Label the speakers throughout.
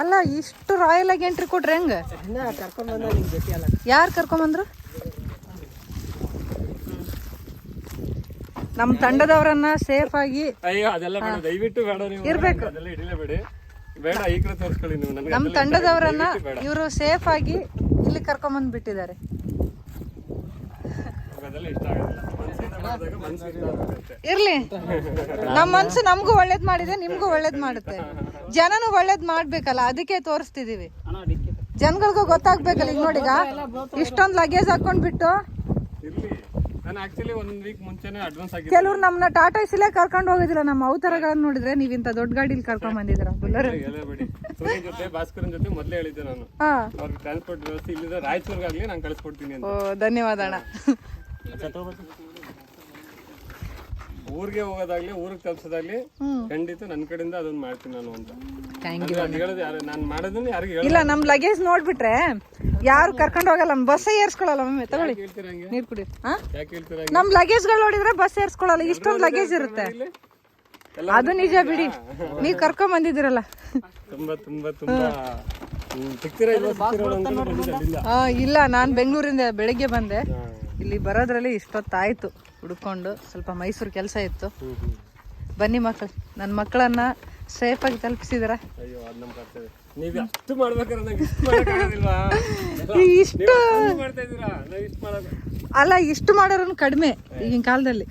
Speaker 1: ಅಲ್ಲ ಇಷ್ಟು ರಾಯಲ್ ಆಗಿ ಎಂಟ್ರಿ ಕೊಟ್ರೆ ಹೆಂಗ? ಯಾರು ಕರ್ಕೊಂಬಂದ್ರು? ನಮ್ಮ ತಂಡದವರನ್ನ ಸೇಫ್ ಆಗಿ ಇರ್ಬೇಕು. ನಮ್ಮ ತಂಡದವರನ್ನ ಇವರು ಸೇಫ್ ಆಗಿ ಇಲ್ಲಿ ಕರ್ಕೊಂಬಂದ್ ಬಿಟ್ಟಿದ್ದಾರೆ. ಇರ್ಲಿ, ನಮ್ಮ ಮನ್ಸು ನಮಗೂ ಒಳ್ಳೇದ್ ಮಾಡಿದೆ, ನಿಮ್ಗೂ ಒಳ್ಳೇದ್ ಮಾಡುತ್ತೆ. ಜನನು ಒಳ್ಳೇದ್ ಮಾಡ್ಬೇಕಲ್ಲ, ಅದಕ್ಕೆ ತೋರಿಸ್ತಿದೀವಿ. ಜನಗಳಿಗೂ ಗೊತ್ತಾಗ್ಬೇಕಲ್ಲ. ಈಗ ನೋಡಿಗ ಇಷ್ಟೊಂದು ಲಗೇಜ್ ಹಾಕೊಂಡ್ಬಿಟ್ಟು ಕೆಲವ್ರು ನಮ್ನ ಟಾಟಾ ಸಿಲೇ ಕರ್ಕೊಂಡು ಹೋಗೋದಿಲ್ಲ. ನಮ್ಮ ಅವತಾರಗಳನ್ನ ನೋಡಿದ್ರೆ ನೀವ್ ಇಂತ ದೊಡ್ಡ ಗಾಡಿಲಿ ಕರ್ಕೊಂಡ್ ಬಂದಿದ್ರ ಬುಲ್ಲರ್. ಓ ಧನ್ಯವಾದ ಅಣ್ಣ.
Speaker 2: ಊರಿಗೆ ಹೋಗೋದಾಗ್ಲಿ ಊರಿಗೆ ತಲುಪಿಸೋದಾಗ್ಲಿ ಖಂಡಿತ ನನ್ನ ಕಡೆಯಿಂದ ಅದನ್ನ ಮಾಡ್ತೀನಿ ನಾನು ಅಂತ. ನಾನು ಮಾಡೋದನ್ನ ಯಾರಿಗೆ
Speaker 1: ಇಲ್ಲ. ನಮ್ ಲಗೇಜ್ ನೋಡ್ಬಿಟ್ರೆ ಯಾರು ಕರ್ಕೊಂಡು ಹೋಗಲ್ಲ, ಬಸ್ ಏರ್ಸ್ಕೊಳಲ್ಲ. ಮಮ್ಮಿ ತಗೊಳ್ಳಿ ನೀರ್ ಕುಡಿ. ನಮ್ ಲಗೇಜ್ ಗಳು ನೋಡಿದ್ರೆ ಬಸ್ ಏರ್ಸ್ಕೊಳಲ್ಲ, ಇಷ್ಟೊಂದು ಲಗೇಜ್ ಇರುತ್ತೆ. ಅದು ನಿಜ ಬಿಡಿ, ನೀವ್ ಕರ್ಕೊಂಡ್ ಬಂದಿದ್ದೀರಲ್ಲ.
Speaker 2: ತುಂಬಾ ತುಂಬಾ ತುಂಬಾ
Speaker 1: ಇಲ್ಲ, ನಾನ್ ಬೆಂಗಳೂರಿಂದ ಬೆಳಿಗ್ಗೆ ಬಂದೆ. ಇಲ್ಲಿ ಬರೋದ್ರಲ್ಲಿ ಇಷ್ಟೊತ್ತಾಯ್ತು ಹುಡ್ಕೊಂಡು. ಸ್ವಲ್ಪ ಮೈಸೂರು ಕೆಲಸ ಇತ್ತು. ಬನ್ನಿ ಮಕ್ಕಳು, ನನ್ನ ಮಕ್ಕಳನ್ನ ಸೇಫ್ ಆಗಿ ತಲುಪಿಸಿದಾರ. ಇಷ್ಟು ಅಲ್ಲ, ಇಷ್ಟು ಮಾಡೋರು ಕಡಿಮೆ ಈಗಿನ ಕಾಲದಲ್ಲಿ.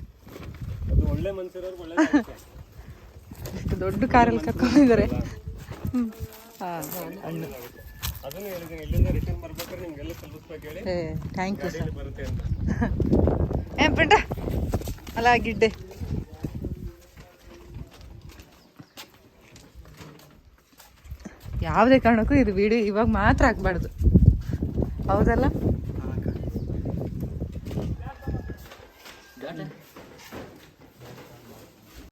Speaker 1: ಇಷ್ಟು ದೊಡ್ಡ ಕಾರಲ್ಲಿ ಕರ್ಕೊಂಡಿದ್ದಾರೆ. Thank you sir. ಪುಟ್ಟ ಅಲ್ಲ ಗಿಡ್ಡೆ. ಯಾವುದೇ ಕಾರಣಕ್ಕೂ ಇದು ವಿಡಿಯೋ ಇವಾಗ ಮಾತ್ರ ಹಾಕ್ಬಾರ್ದು, ಹೌದಲ್ಲ?